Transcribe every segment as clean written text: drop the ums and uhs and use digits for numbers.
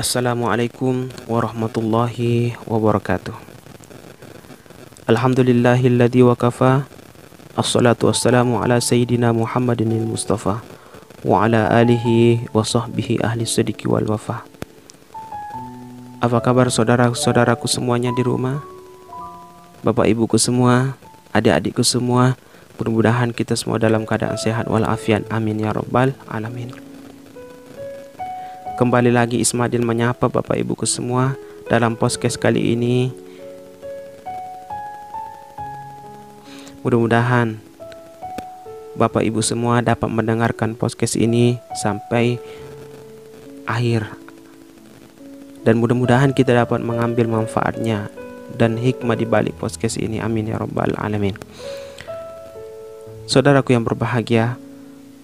Assalamualaikum warahmatullahi wabarakatuh. Alhamdulillahilladzi wa kafa. Assalatu wassalamu ala sayyidina Muhammadinil Mustafa wa ala alihi wa sahbihi ahli sidiki wal wafa. Apa kabar saudara-saudaraku semuanya di rumah? Bapak ibuku semua, adik-adikku semua, mudah-mudahan kita semua dalam keadaan sehat walafiat. Amin ya rabbal alamin. Kembali lagi Ismadil menyapa Bapak Ibuku semua dalam podcast kali ini. Mudah-mudahan Bapak Ibu semua dapat mendengarkan podcast ini sampai akhir. Dan mudah-mudahan kita dapat mengambil manfaatnya dan hikmah di balik podcast ini. Amin ya rabbal alamin. Saudaraku yang berbahagia,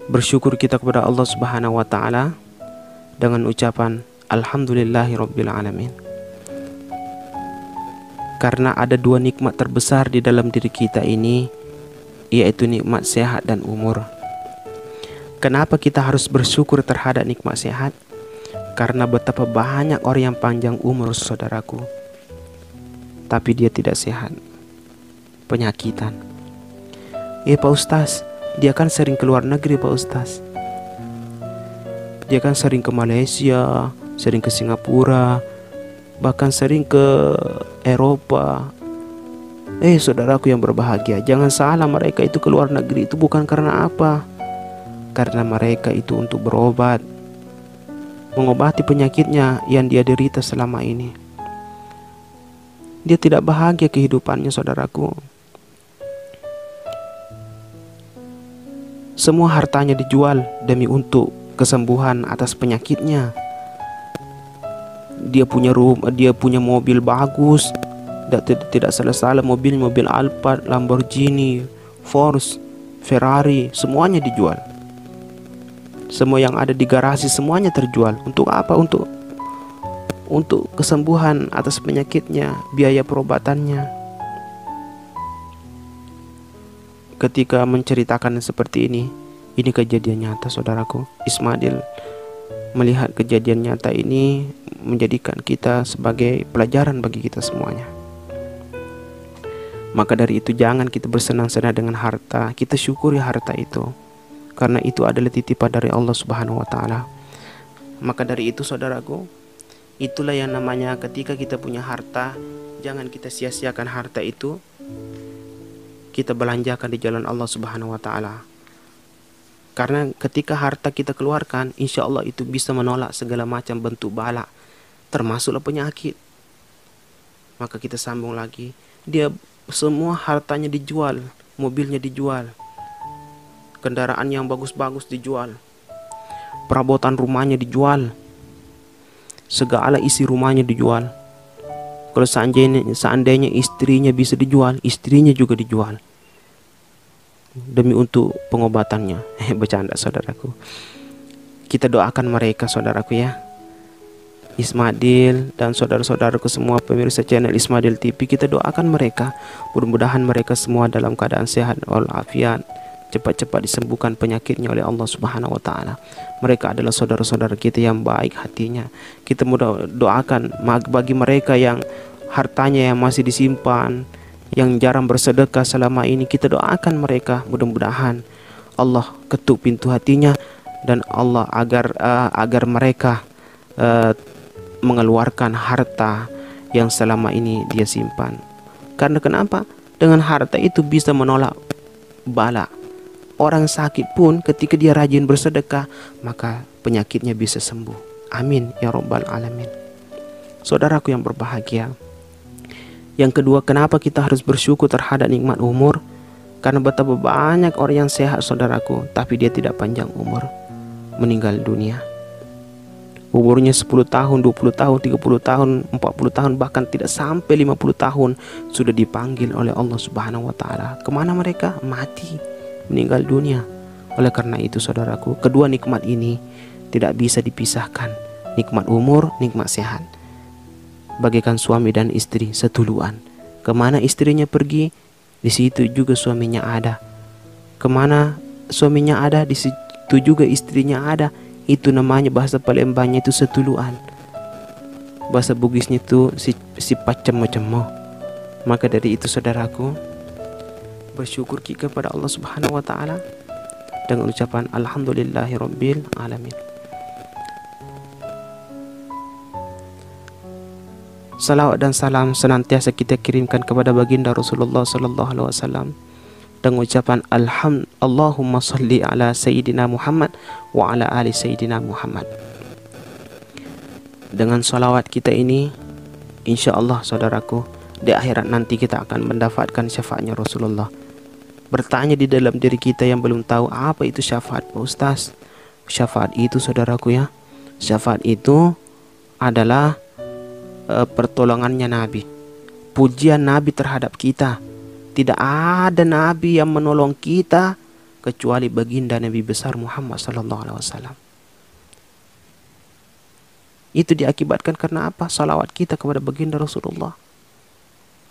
bersyukur kita kepada Allah Subhanahu wa taala dengan ucapan Alhamdulillahirabbil alamin. Karena ada dua nikmat terbesar di dalam diri kita ini, yaitu nikmat sehat dan umur. Kenapa kita harus bersyukur terhadap nikmat sehat? Karena betapa banyak orang yang panjang umur, saudaraku, tapi dia tidak sehat, penyakitan. Pak Ustaz, dia kan sering keluar negeri Pak Ustaz. Dia kan sering ke Malaysia, sering ke Singapura, bahkan sering ke Eropa. Saudaraku yang berbahagia, jangan salah, mereka itu keluar negeri itu bukan karena apa? Karena mereka itu untuk berobat, mengobati penyakitnya yang dia derita selama ini. Dia tidak bahagia kehidupannya, saudaraku. Semua hartanya dijual demi untuk kesembuhan atas penyakitnya. Dia punya rumah, dia punya mobil bagus, tidak salah mobil Alphard, Lamborghini, Porsche, Ferrari, semuanya dijual. Semua yang ada di garasi semuanya terjual. Untuk apa? Untuk kesembuhan atas penyakitnya, biaya perobatannya. Ketika menceritakan seperti ini kejadian nyata, saudaraku. Ismadil melihat kejadian nyata ini menjadikan kita sebagai pelajaran bagi kita semuanya. Maka dari itu jangan kita bersenang-senang dengan harta, kita syukuri harta itu, karena itu adalah titipan dari Allah Subhanahu wa taala. Maka dari itu, saudaraku, itulah yang namanya ketika kita punya harta, jangan kita sia-siakan harta itu, kita belanjakan di jalan Allah Subhanahu wa taala. Karena ketika harta kita keluarkan, insya Allah itu bisa menolak segala macam bentuk bala, termasuklah penyakit. Maka kita sambung lagi, dia semua hartanya dijual, mobilnya dijual, kendaraan yang bagus-bagus dijual, perabotan rumahnya dijual, segala isi rumahnya dijual. Kalau seandainya istrinya bisa dijual, istrinya juga dijual demi untuk pengobatannya. Bercanda, saudaraku. Kita doakan mereka, saudaraku, ya. Ismadil dan saudara-saudaraku semua pemirsa channel Ismadil TV, kita doakan mereka. Mudah-mudahan mereka semua dalam keadaan sehat walafiat, cepat-cepat disembuhkan penyakitnya oleh Allah Subhanahu wa taala. Mereka adalah saudara-saudara kita yang baik hatinya. Kita doakan bagi mereka yang hartanya yang masih disimpan, yang jarang bersedekah selama ini, kita doakan mereka, mudah-mudahan Allah ketuk pintu hatinya dan Allah agar mereka mengeluarkan harta yang selama ini dia simpan. Karena kenapa? Dengan harta itu bisa menolak bala. Orang sakit pun ketika dia rajin bersedekah, maka penyakitnya bisa sembuh. Amin ya rabbal alamin. Saudaraku yang berbahagia, yang kedua, kenapa kita harus bersyukur terhadap nikmat umur? Karena betapa banyak orang yang sehat, saudaraku, tapi dia tidak panjang umur, meninggal dunia. Umurnya 10 tahun, 20 tahun, 30 tahun, 40 tahun, bahkan tidak sampai 50 tahun sudah dipanggil oleh Allah Subhanahu wa taala. Kemana mereka? Mati, meninggal dunia. Oleh karena itu, saudaraku, kedua nikmat ini tidak bisa dipisahkan. Nikmat umur, nikmat sehat. Bagaikan suami dan istri setuluan. Kemana istrinya pergi, di situ juga suaminya ada. Kemana suaminya ada, di situ juga istrinya ada. Itu namanya bahasa Palembangnya itu setuluan. Bahasa Bugisnya itu sifat cemo-cemo. Maka dari itu saudaraku, bersyukur kita kepada Allah Subhanahu wa taala dengan ucapan alhamdulillahirabbil alamin. Salawat dan salam senantiasa kita kirimkan kepada baginda Rasulullah sallallahu alaihi wasallam dengan ucapan Allahumma salli ala sayyidina Muhammad wa ala ali sayyidina Muhammad. Dengan salawat kita ini, insya Allah saudaraku, di akhirat nanti kita akan mendapatkan syafaatnya Rasulullah. Bertanya di dalam diri kita yang belum tahu apa itu syafaat, Pak Ustaz. Syafaat itu saudaraku ya, syafaat itu adalah pertolongannya Nabi, pujian Nabi terhadap kita. Tidak ada Nabi yang menolong kita kecuali baginda Nabi besar Muhammad sallallahu alaihi wasallam. Itu diakibatkan karena apa? Salawat kita kepada baginda Rasulullah.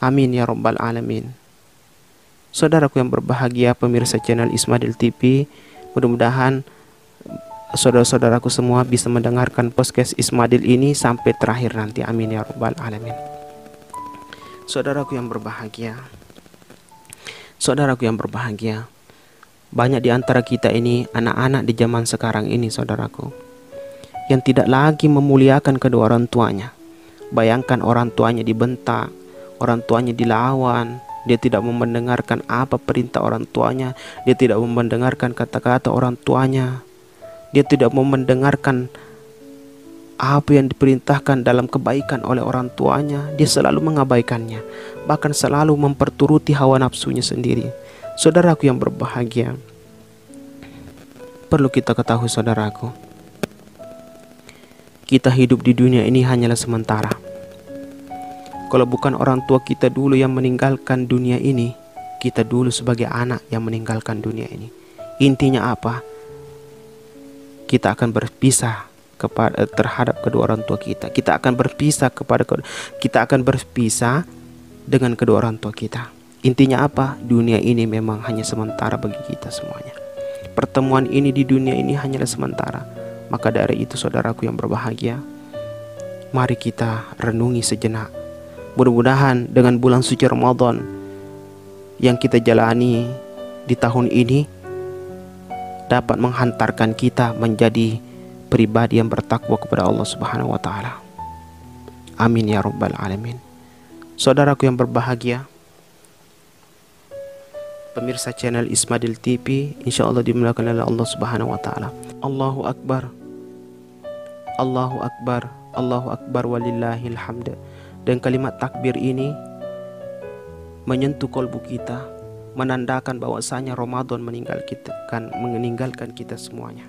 Amin ya rabbal alamin. Saudaraku yang berbahagia, pemirsa channel Ismadil TV, mudah-mudahan saudara-saudaraku semua bisa mendengarkan podcast Ismadil ini sampai terakhir nanti. Amin ya rabbal alamin. Saudaraku yang berbahagia, banyak di antara kita ini anak-anak di zaman sekarang ini saudaraku, yang tidak lagi memuliakan kedua orang tuanya. Bayangkan orang tuanya dibentak, orang tuanya dilawan, dia tidak mau mendengarkan apa perintah orang tuanya, dia tidak mau mendengarkan kata-kata orang tuanya, dia tidak mau mendengarkan apa yang diperintahkan dalam kebaikan oleh orang tuanya. Dia selalu mengabaikannya, bahkan selalu memperturuti hawa nafsunya sendiri. Saudaraku yang berbahagia, perlu kita ketahui saudaraku, kita hidup di dunia ini hanyalah sementara. Kalau bukan orang tua kita dulu yang meninggalkan dunia ini, kita dulu sebagai anak yang meninggalkan dunia ini. Intinya apa? Kita akan berpisah terhadap kedua orang tua kita. Kita akan berpisah dengan kedua orang tua kita. Intinya apa? Dunia ini memang hanya sementara bagi kita semuanya. Pertemuan ini di dunia ini hanyalah sementara. Maka dari itu saudaraku yang berbahagia, mari kita renungi sejenak. Mudah-mudahan dengan bulan suci Ramadan yang kita jalani di tahun ini dapat menghantarkan kita menjadi pribadi yang bertakwa kepada Allah Subhanahu wa taala. Amin ya rabbal alamin. Saudaraku yang berbahagia, pemirsa channel Ismadil TV, insyaallah dimuliakan oleh Allah Subhanahu wa taala. Allahu akbar. Allahu akbar. Allahu akbar walillahil hamd. Dan kalimat takbir ini menyentuh kolbu kita, menandakan bahwasanya Ramadan meninggalkan kita semuanya.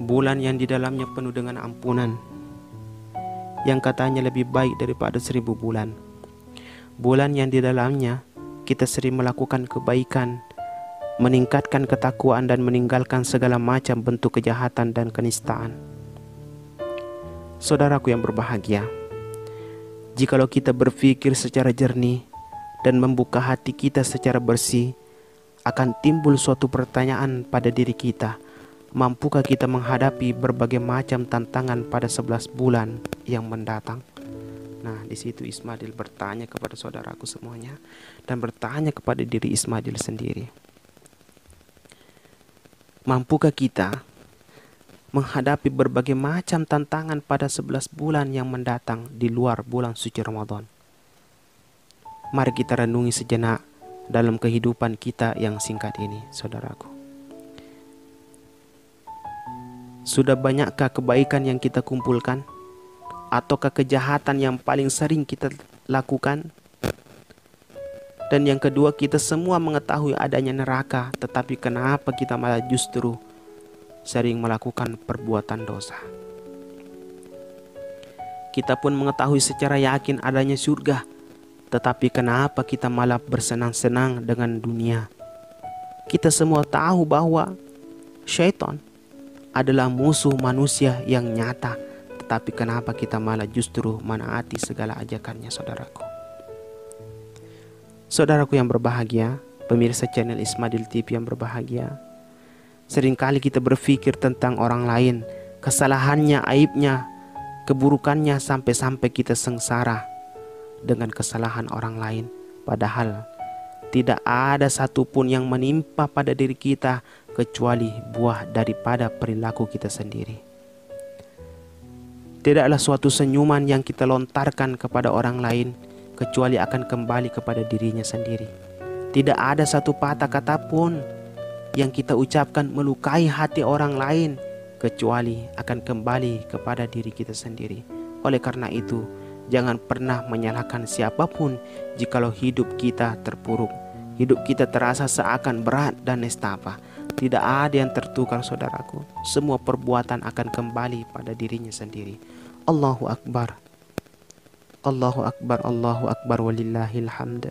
Bulan yang di dalamnya penuh dengan ampunan, yang katanya lebih baik daripada 1000 bulan. Bulan yang di dalamnya kita sering melakukan kebaikan, meningkatkan ketakwaan dan meninggalkan segala macam bentuk kejahatan dan kenistaan. Saudaraku yang berbahagia, jikalau kita berpikir secara jernih dan membuka hati kita secara bersih, akan timbul suatu pertanyaan pada diri kita. Mampukah kita menghadapi berbagai macam tantangan pada 11 bulan yang mendatang? Nah, di situ Ismadil bertanya kepada saudaraku semuanya dan bertanya kepada diri Ismadil sendiri. Mampukah kita menghadapi berbagai macam tantangan pada 11 bulan yang mendatang di luar bulan suci Ramadan? Mari kita renungi sejenak dalam kehidupan kita yang singkat ini, saudaraku. Sudah banyakkah kebaikan yang kita kumpulkan? Ataukah kejahatan yang paling sering kita lakukan? Dan yang kedua, kita semua mengetahui adanya neraka, tetapi kenapa kita malah justru sering melakukan perbuatan dosa? Kita pun mengetahui secara yakin adanya surga, tetapi kenapa kita malah bersenang-senang dengan dunia? Kita semua tahu bahwa syaitan adalah musuh manusia yang nyata, tetapi kenapa kita malah justru menaati segala ajakannya, saudaraku? Saudaraku yang berbahagia, pemirsa channel Ismadil TV yang berbahagia, Seringkali kita berpikir tentang orang lain, kesalahannya, aibnya, keburukannya, sampai-sampai kita sengsara dengan kesalahan orang lain. Padahal tidak ada satupun yang menimpa pada diri kita kecuali buah daripada perilaku kita sendiri. Tidaklah suatu senyuman yang kita lontarkan kepada orang lain kecuali akan kembali kepada dirinya sendiri. Tidak ada satu patah kata pun yang kita ucapkan melukai hati orang lain kecuali akan kembali kepada diri kita sendiri. Oleh karena itu, jangan pernah menyalahkan siapapun jikalau hidup kita terpuruk. Hidup kita terasa seakan berat dan nestapa. Tidak ada yang tertukar, saudaraku. Semua perbuatan akan kembali pada dirinya sendiri. Allahu Akbar. Allahu Akbar, Allahu Akbar, walillahil hamd.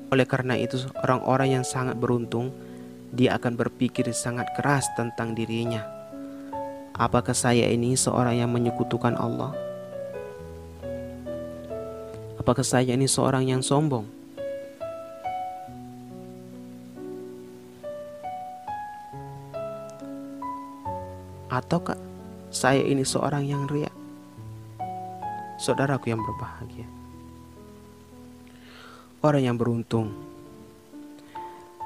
Oleh karena itu, orang-orang yang sangat beruntung, dia akan berpikir sangat keras tentang dirinya. Apakah saya ini seorang yang menyekutukan Allah? Apakah saya ini seorang yang sombong? Ataukah saya ini seorang yang riya? Saudaraku yang berbahagia, orang yang beruntung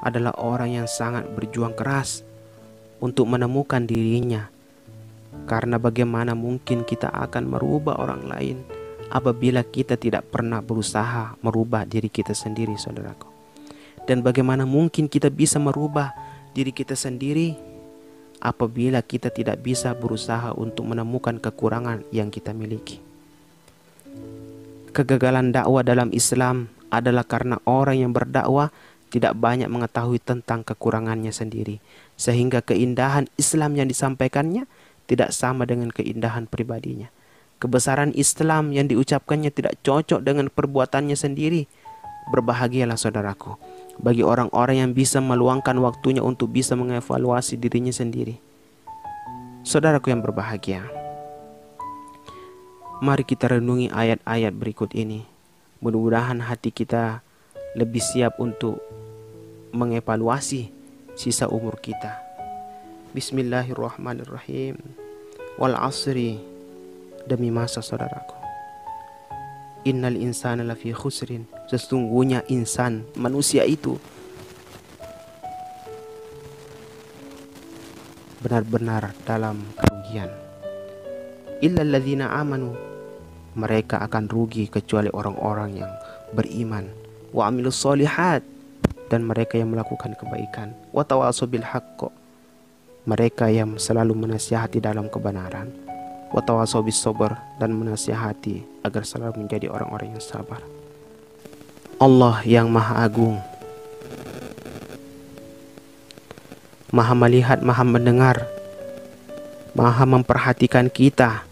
adalah orang yang sangat berjuang keras untuk menemukan dirinya. Karena bagaimana mungkin kita akan merubah orang lain apabila kita tidak pernah berusaha merubah diri kita sendiri, saudaraku. Dan bagaimana mungkin kita bisa merubah diri kita sendiri apabila kita tidak bisa berusaha untuk menemukan kekurangan yang kita miliki. Kegagalan dakwah dalam Islam adalah karena orang yang berdakwah tidak banyak mengetahui tentang kekurangannya sendiri, sehingga keindahan Islam yang disampaikannya tidak sama dengan keindahan pribadinya. Kebesaran Islam yang diucapkannya tidak cocok dengan perbuatannya sendiri. Berbahagialah saudaraku bagi orang-orang yang bisa meluangkan waktunya untuk bisa mengevaluasi dirinya sendiri. Saudaraku yang berbahagia, mari kita renungi ayat-ayat berikut ini. Mudah-mudahan hati kita lebih siap untuk mengevaluasi sisa umur kita. Bismillahirrahmanirrahim. Wal asri, demi masa, saudaraku. Innal insana lafi khusrin, sesungguhnya insan, manusia itu benar-benar dalam kerugian. Illal ladzina amanu, mereka akan rugi kecuali orang-orang yang beriman. Wa amilus solihat, dan mereka yang melakukan kebaikan. Wa tawasau bil haqq, mereka yang selalu menasihati dalam kebenaran. Wa tawasau bis sabr, dan menasihati agar selalu menjadi orang-orang yang sabar. Allah yang Maha Agung, Maha melihat, Maha mendengar, Maha memperhatikan kita.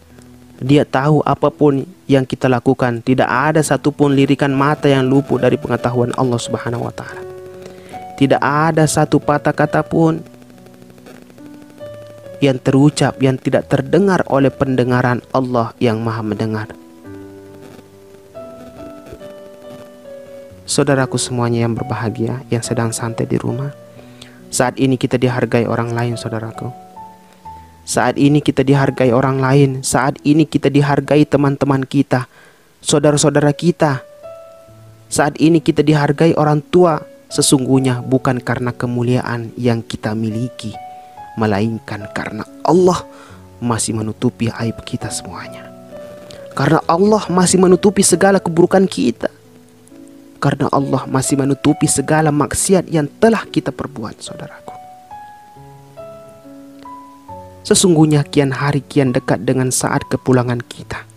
Dia tahu apapun yang kita lakukan. Tidak ada satupun lirikan mata yang luput dari pengetahuan Allah Subhanahu wa ta'ala. Tidak ada satu patah kata pun yang terucap yang tidak terdengar oleh pendengaran Allah yang Maha mendengar. Saudaraku semuanya yang berbahagia, yang sedang santai di rumah, saat ini kita dihargai orang lain, saudaraku. Saat ini kita dihargai orang lain. Saat ini kita dihargai teman-teman kita, saudara-saudara kita. Saat ini kita dihargai orang tua. Sesungguhnya bukan karena kemuliaan yang kita miliki, melainkan karena Allah masih menutupi aib kita semuanya. Karena Allah masih menutupi segala keburukan kita. Karena Allah masih menutupi segala maksiat yang telah kita perbuat, saudaraku. Sesungguhnya kian hari kian dekat dengan saat kepulangan kita.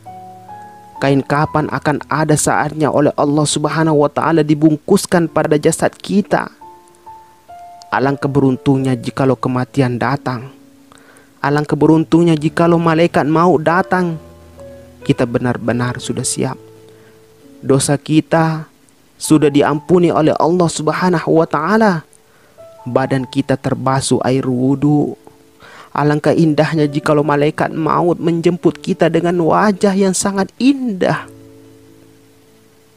Kain kapan akan ada saatnya oleh Allah Subhanahu wa ta'ala dibungkuskan pada jasad kita. Alangkah beruntungnya jikalau kematian datang. Alangkah beruntungnya jikalau malaikat maut datang. Kita benar-benar sudah siap. Dosa kita sudah diampuni oleh Allah Subhanahu wa ta'ala. Badan kita terbasuh air wudu. Alangkah indahnya jikalau malaikat maut menjemput kita dengan wajah yang sangat indah.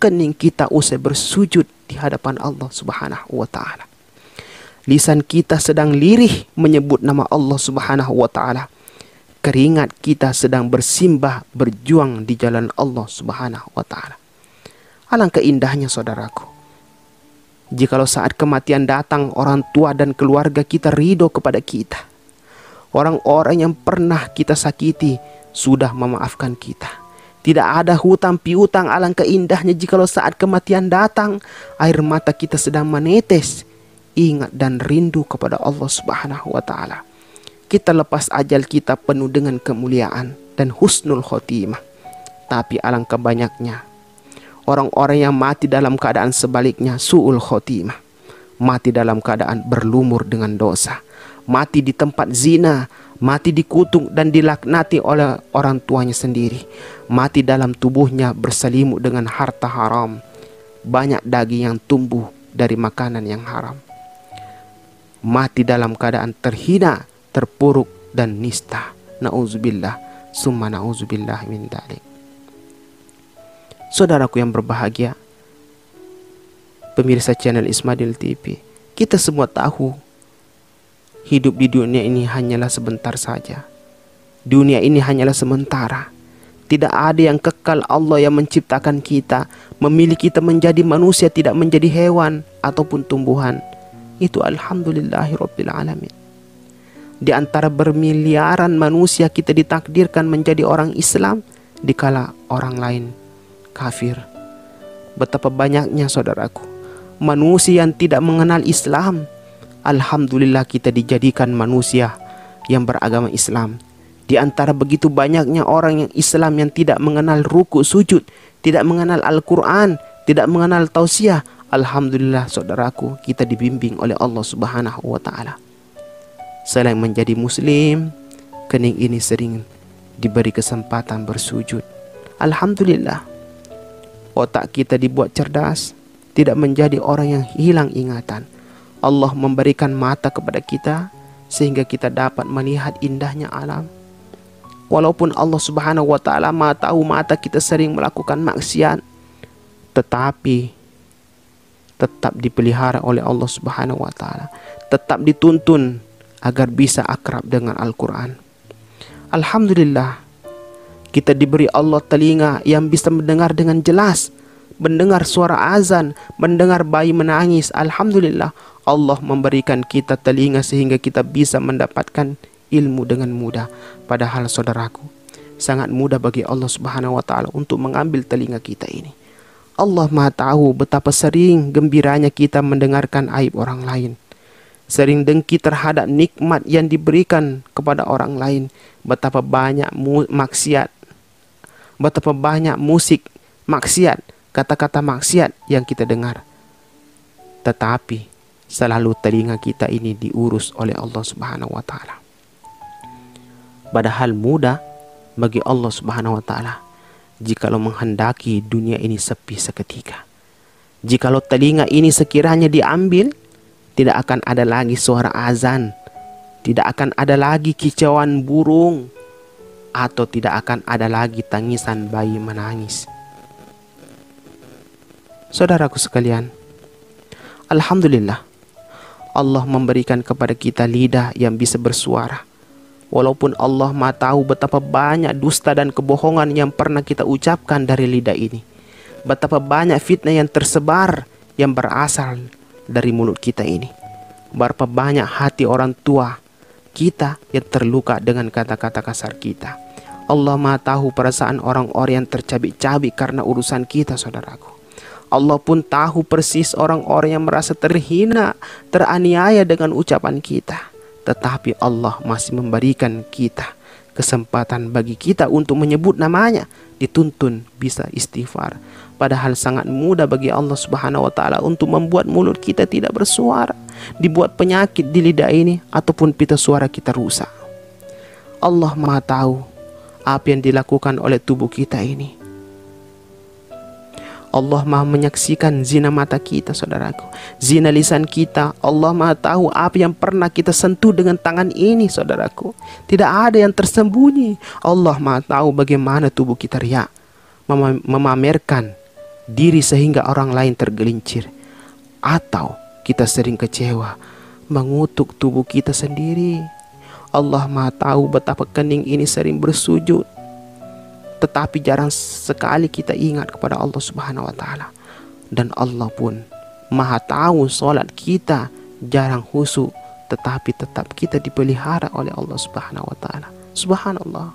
Kening kita usai bersujud di hadapan Allah Subhanahu wa ta'ala. Lisan kita sedang lirih menyebut nama Allah Subhanahu wa taala. Keringat kita sedang bersimbah berjuang di jalan Allah Subhanahu wa taala. Alangkah indahnya saudaraku, jikalau saat kematian datang orang tua dan keluarga kita ridho kepada kita. Orang-orang yang pernah kita sakiti sudah memaafkan kita. Tidak ada hutang piutang. Alangkah indahnya jikalau saat kematian datang, air mata kita sedang menetes, ingat dan rindu kepada Allah Subhanahu wa taala. Kita lepas ajal kita penuh dengan kemuliaan dan husnul khotimah. Tapi alangkah banyaknya orang-orang yang mati dalam keadaan sebaliknya, su'ul khotimah. Mati dalam keadaan berlumur dengan dosa, mati di tempat zina, mati dikutuk dan dilaknati oleh orang tuanya sendiri, mati dalam tubuhnya berselimut dengan harta haram, banyak daging yang tumbuh dari makanan yang haram, mati dalam keadaan terhina, terpuruk dan nista. Na'udzubillah, summa na'udzubillah min dzalik. Saudaraku yang berbahagia, pemirsa channel Ismadil TV, kita semua tahu hidup di dunia ini hanyalah sebentar saja. Dunia ini hanyalah sementara. Tidak ada yang kekal. Allah yang menciptakan kita, memilih kita menjadi manusia, tidak menjadi hewan ataupun tumbuhan. Itu alhamdulillahirabbil alamin. Di antara bermiliaran manusia kita ditakdirkan menjadi orang Islam, dikala orang lain kafir. Betapa banyaknya saudaraku manusia yang tidak mengenal Islam. Alhamdulillah kita dijadikan manusia yang beragama Islam. Di antara begitu banyaknya orang yang Islam yang tidak mengenal ruku sujud, tidak mengenal Al-Quran, tidak mengenal tausiah. Alhamdulillah saudaraku, kita dibimbing oleh Allah Subhanahu wa taala. Selain menjadi muslim, kening ini sering diberi kesempatan bersujud. Alhamdulillah, otak kita dibuat cerdas, tidak menjadi orang yang hilang ingatan. Allah memberikan mata kepada kita sehingga kita dapat melihat indahnya alam. Walaupun Allah Subhanahu wa taala Maha tahu mata kita sering melakukan maksiat, tetapi tetap dipelihara oleh Allah Subhanahu wa taala, tetap dituntun agar bisa akrab dengan Al-Qur'an. Alhamdulillah, kita diberi Allah telinga yang bisa mendengar dengan jelas, mendengar suara azan, mendengar bayi menangis. Alhamdulillah, Allah memberikan kita telinga sehingga kita bisa mendapatkan ilmu dengan mudah. Padahal saudaraku, sangat mudah bagi Allah Subhanahu wa taala untuk mengambil telinga kita ini. Allah Maha tahu betapa sering gembiranya kita mendengarkan aib orang lain, sering dengki terhadap nikmat yang diberikan kepada orang lain. Betapa banyak maksiat, betapa banyak musik maksiat, kata-kata maksiat yang kita dengar. Tetapi selalu telinga kita ini diurus oleh Allah Subhanahu wa taala. Padahal mudah bagi Allah Subhanahu wa taala jikalau menghendaki dunia ini sepi seketika. Jikalau telinga ini sekiranya diambil, tidak akan ada lagi suara azan, tidak akan ada lagi kicauan burung, atau tidak akan ada lagi tangisan bayi menangis. Saudaraku sekalian, alhamdulillah, Allah memberikan kepada kita lidah yang bisa bersuara. Walaupun Allah Maha tahu betapa banyak dusta dan kebohongan yang pernah kita ucapkan dari lidah ini, betapa banyak fitnah yang tersebar yang berasal dari mulut kita ini, berapa banyak hati orang tua kita yang terluka dengan kata-kata kasar kita. Allah Maha tahu perasaan orang-orang yang tercabik-cabik karena urusan kita, saudaraku. Allah pun tahu persis orang-orang yang merasa terhina, teraniaya dengan ucapan kita. Tetapi Allah masih memberikan kita kesempatan bagi kita untuk menyebut namanya, dituntun bisa istighfar. Padahal sangat mudah bagi Allah Subhanahu wa taala untuk membuat mulut kita tidak bersuara, dibuat penyakit di lidah ini ataupun pita suara kita rusak. Allah Maha tahu apa yang dilakukan oleh tubuh kita ini. Allah Maha menyaksikan zina mata kita, saudaraku, zina lisan kita. Allah Maha tahu apa yang pernah kita sentuh dengan tangan ini, saudaraku. Tidak ada yang tersembunyi. Allah Maha tahu bagaimana tubuh kita riak, memamerkan diri sehingga orang lain tergelincir, atau kita sering kecewa mengutuk tubuh kita sendiri. Allah Maha tahu betapa kening ini sering bersujud, tetapi jarang sekali kita ingat kepada Allah Subhanahu wa taala. Dan Allah pun Maha tahu solat kita jarang khusyuk, tetapi tetap kita dipelihara oleh Allah Subhanahu wa taala. Subhanallah.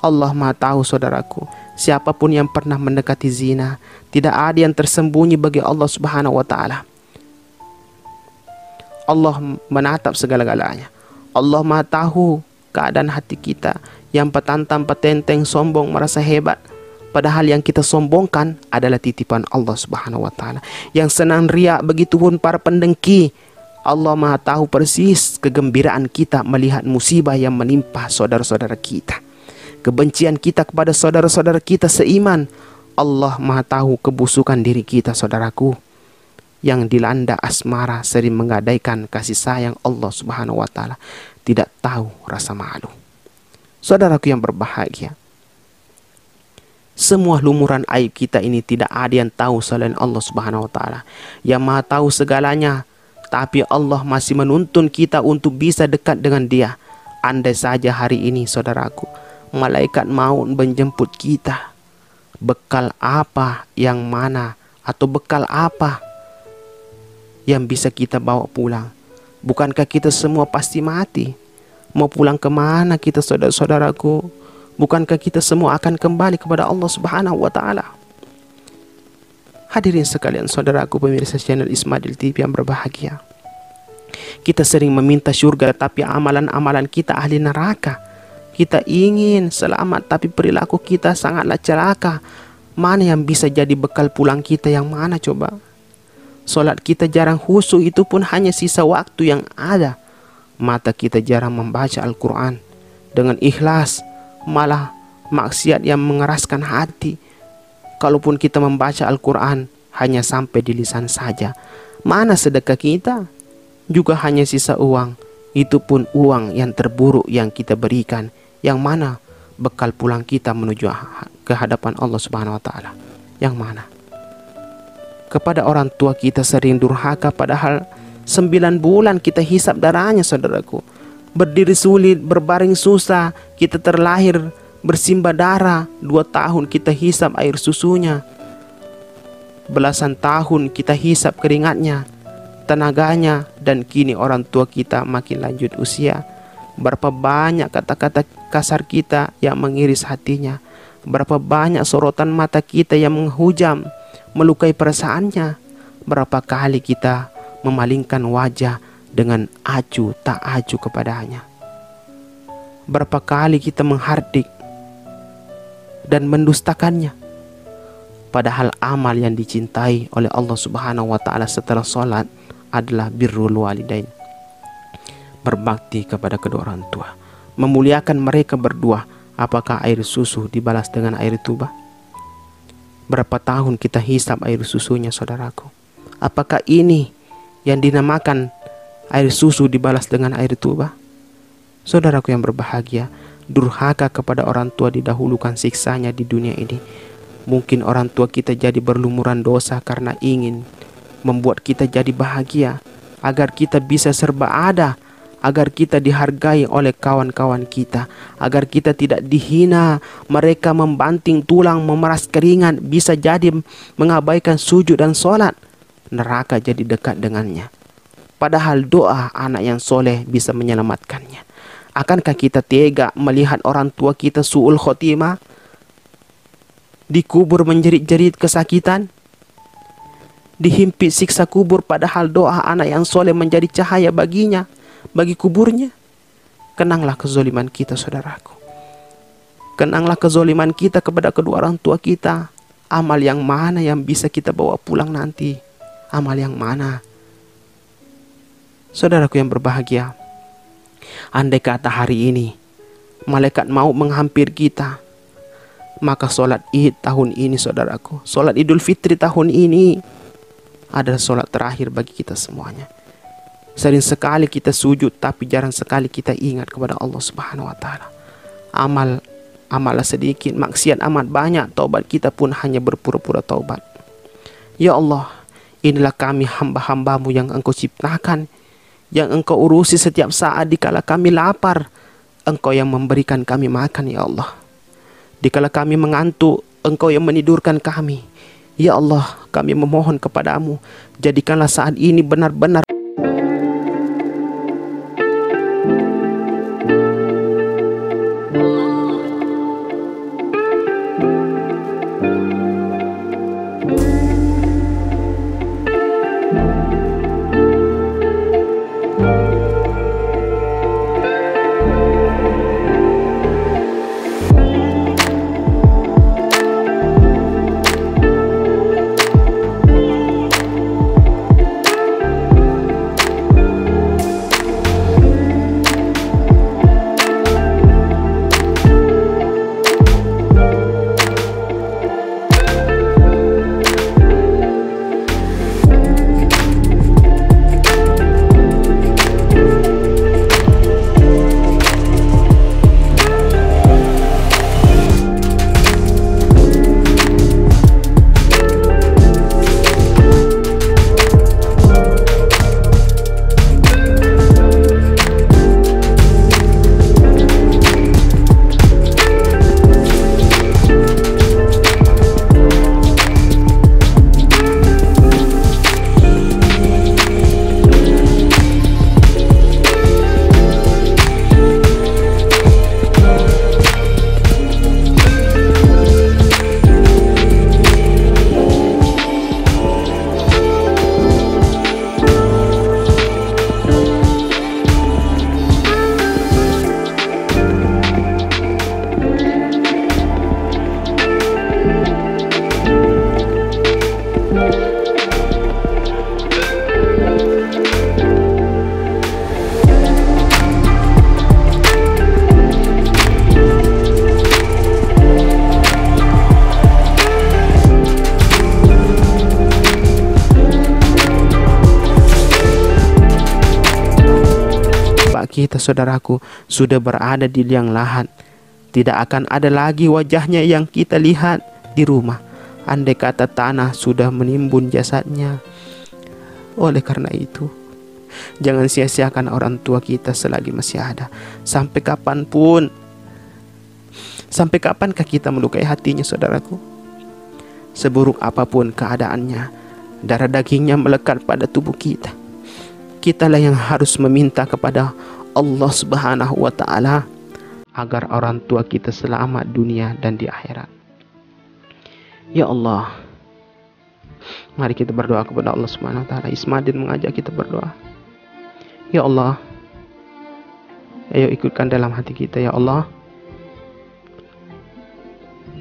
Allah Maha tahu, saudaraku, siapapun yang pernah mendekati zina, tidak ada yang tersembunyi bagi Allah Subhanahu wa taala. Allah menatap segala-galanya. Allah Maha tahu keadaan hati kita yang petantang, petenteng, sombong, merasa hebat, padahal yang kita sombongkan adalah titipan Allah Subhanahu wa taala. Yang senang riak, begitupun para pendengki. Allah Maha tahu persis kegembiraan kita melihat musibah yang menimpa saudara-saudara kita, kebencian kita kepada saudara-saudara kita seiman. Allah Maha tahu kebusukan diri kita, saudaraku, yang dilanda asmara sering menggadaikan kasih sayang Allah Subhanahu wa taala, tidak tahu rasa malu. Saudaraku yang berbahagia, semua lumuran aib kita ini tidak ada yang tahu selain Allah Subhanahu wa taala yang Maha tahu segalanya. Tapi Allah masih menuntun kita untuk bisa dekat dengan Dia. Andai saja hari ini, saudaraku, malaikat maut menjemput kita, bekal apa yang mana atau bekal apa yang bisa kita bawa pulang? Bukankah kita semua pasti mati? Mau pulang kemana kita, saudara-saudaraku? Bukankah kita semua akan kembali kepada Allah Subhanahu wa taala? Hadirin sekalian, saudaraku pemirsa channel Ismail TV yang berbahagia, kita sering meminta surga, tapi amalan-amalan kita ahli neraka. Kita ingin selamat, tapi perilaku kita sangatlah celaka. Mana yang bisa jadi bekal pulang kita, yang mana coba? Solat kita jarang khusyuk, itu pun hanya sisa waktu yang ada. Mata kita jarang membaca Al-Quran dengan ikhlas, malah maksiat yang mengeraskan hati. Kalaupun kita membaca Al-Quran, hanya sampai di lisan saja. Mana sedekah kita? Juga hanya sisa uang, itu pun uang yang terburuk yang kita berikan. Yang mana bekal pulang kita menuju ke hadapan Allah Subhanahu wa taala? Yang mana? Kepada orang tua kita sering durhaka, padahal 9 bulan kita hisap darahnya, saudaraku. Berdiri sulit, berbaring susah, kita terlahir bersimbah darah. 2 tahun kita hisap air susunya, belasan tahun kita hisap keringatnya, tenaganya, dan kini orang tua kita makin lanjut usia. Berapa banyak kata-kata kasar kita yang mengiris hatinya, berapa banyak sorotan mata kita yang menghujam, melukai perasaannya. Berapa kali kita memalingkan wajah dengan acuh tak acuh kepadanya. Berapa kali kita menghardik dan mendustakannya. Padahal amal yang dicintai oleh Allah Subhanahu wa taala setelah sholat adalah birrul walidain, berbakti kepada kedua orang tua, memuliakan mereka berdua. Apakah air susu dibalas dengan air tuba? Berapa tahun kita hisap air susunya, saudaraku? Apakah ini yang dinamakan air susu dibalas dengan air tuba? Saudaraku yang berbahagia, durhaka kepada orang tua didahulukan siksanya di dunia ini. Mungkin orang tua kita jadi berlumuran dosa karena ingin membuat kita jadi bahagia, agar kita bisa serba ada, agar kita dihargai oleh kawan-kawan kita, agar kita tidak dihina. Mereka membanting tulang, memeras keringat, bisa jadi mengabaikan sujud dan sholat. Neraka jadi dekat dengannya. Padahal doa anak yang soleh bisa menyelamatkannya. Akankah kita tega melihat orang tua kita su'ul khotimah, dikubur menjerit-jerit kesakitan, dihimpit siksa kubur, padahal doa anak yang soleh menjadi cahaya baginya, bagi kuburnya? Kenanglah kezoliman kita, saudaraku. Kenanglah kezoliman kita kepada kedua orang tua kita. Amal yang mana yang bisa kita bawa pulang nanti? Amal yang mana? Saudaraku yang berbahagia, andai kata hari ini malaikat maut menghampiri kita, maka sholat id tahun ini, saudaraku, sholat idul fitri tahun ini adalah sholat terakhir bagi kita semuanya. Sering sekali kita sujud, tapi jarang sekali kita ingat kepada Allah Subhanahu wa taala. Amal sedikit, maksiat amat banyak, taubat kita pun hanya berpura-pura taubat. Ya Allah, inilah kami hamba-hambamu yang Engkau ciptakan. yang Engkau urusi setiap saat dikala kami lapar. Engkau yang memberikan kami makan, ya Allah. Dikala kami mengantuk, Engkau yang menidurkan kami. Ya Allah, kami memohon kepadamu, jadikanlah saat ini benar-benar kita, saudaraku, sudah berada di liang lahat. Tidak akan ada lagi wajahnya yang kita lihat di rumah, andai kata tanah sudah menimbun jasadnya. Oleh karena itu, jangan sia-siakan orang tua kita selagi masih ada. Sampai kapankah kita melukai hatinya, saudaraku? Seburuk apapun keadaannya, darah dagingnya melekat pada tubuh kita. Kitalah yang harus meminta kepada Allah Subhanahu wa Ta'ala agar orang tua kita selamat dunia dan di akhirat. Ya Allah, mari kita berdoa kepada Allah Subhanahu wa Ta'ala. Ismadin mengajak kita berdoa. Ya Allah, ayo ikutkan dalam hati kita. Ya Allah,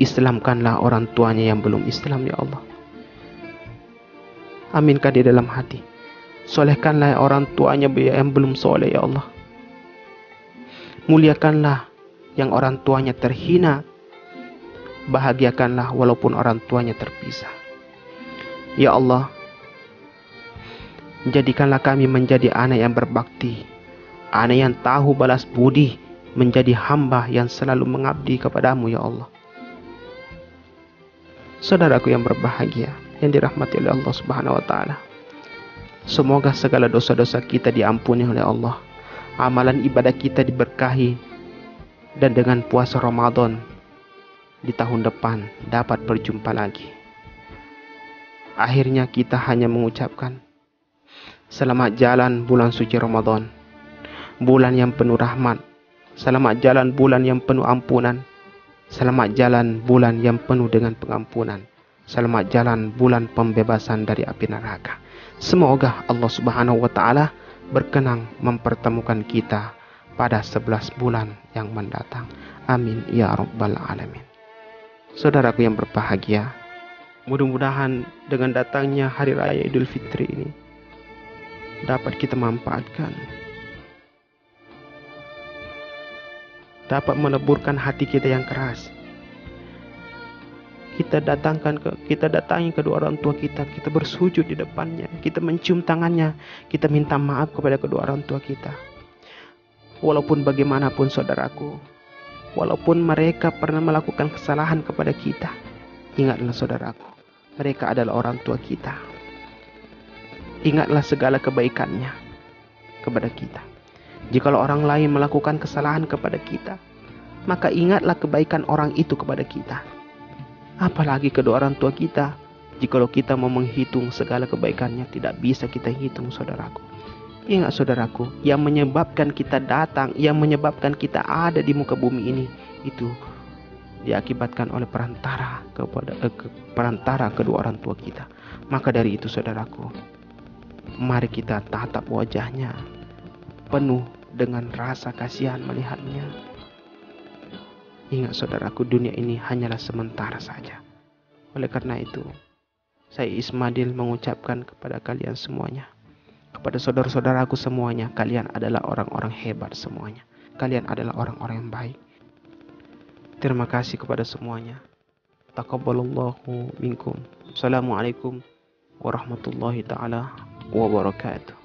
Islamkanlah orang tuanya yang belum Islam, ya Allah. Aminkan di dalam hati. Solehkanlah orang tuanya yang belum soleh, ya Allah. Muliakanlah yang orang tuanya terhina. Bahagiakanlah walaupun orang tuanya terpisah. Ya Allah, jadikanlah kami menjadi anak yang berbakti, anak yang tahu balas budi, menjadi hamba yang selalu mengabdi kepadamu, ya Allah. Saudaraku yang berbahagia, yang dirahmati oleh Allah Subhanahu wa Ta'ala, semoga segala dosa-dosa kita diampuni oleh Allah, amalan ibadah kita diberkahi, dan dengan puasa Ramadan di tahun depan dapat berjumpa lagi. Akhirnya kita hanya mengucapkan selamat jalan bulan suci Ramadan, bulan yang penuh rahmat. Selamat jalan bulan yang penuh ampunan. Selamat jalan bulan yang penuh dengan pengampunan. Selamat jalan bulan pembebasan dari api neraka. Semoga Allah Subhanahu wa Ta'ala berkenan mempertemukan kita pada 11 bulan yang mendatang. Amin ya rabbal alamin. Saudaraku yang berbahagia, mudah-mudahan dengan datangnya hari raya Idul Fitri ini dapat kita manfaatkan, dapat meleburkan hati kita yang keras. Kita datangi kedua orang tua kita, kita bersujud di depannya, kita mencium tangannya, kita minta maaf kepada kedua orang tua kita. Walaupun bagaimanapun, saudaraku, walaupun mereka pernah melakukan kesalahan kepada kita, ingatlah saudaraku, mereka adalah orang tua kita. Ingatlah segala kebaikannya. kepada kita. Jikalau orang lain melakukan kesalahan kepada kita, maka ingatlah kebaikan orang itu kepada kita. Apalagi kedua orang tua kita. Jikalau kita mau menghitung segala kebaikannya, tidak bisa kita hitung, saudaraku. Ingat saudaraku, yang menyebabkan kita datang, yang menyebabkan kita ada di muka bumi ini, itu diakibatkan oleh perantara kedua orang tua kita. Maka dari itu saudaraku, mari kita tatap wajahnya penuh dengan rasa kasihan melihatnya. Ingat saudaraku, dunia ini hanyalah sementara saja. Oleh karena itu, saya Ismadil mengucapkan kepada kalian semuanya, kepada saudara-saudaraku semuanya, kalian adalah orang-orang hebat semuanya. Kalian adalah orang-orang yang baik. Terima kasih kepada semuanya. Taqabbalallahu minkum. Assalamualaikum warahmatullahi taala wabarakatuh.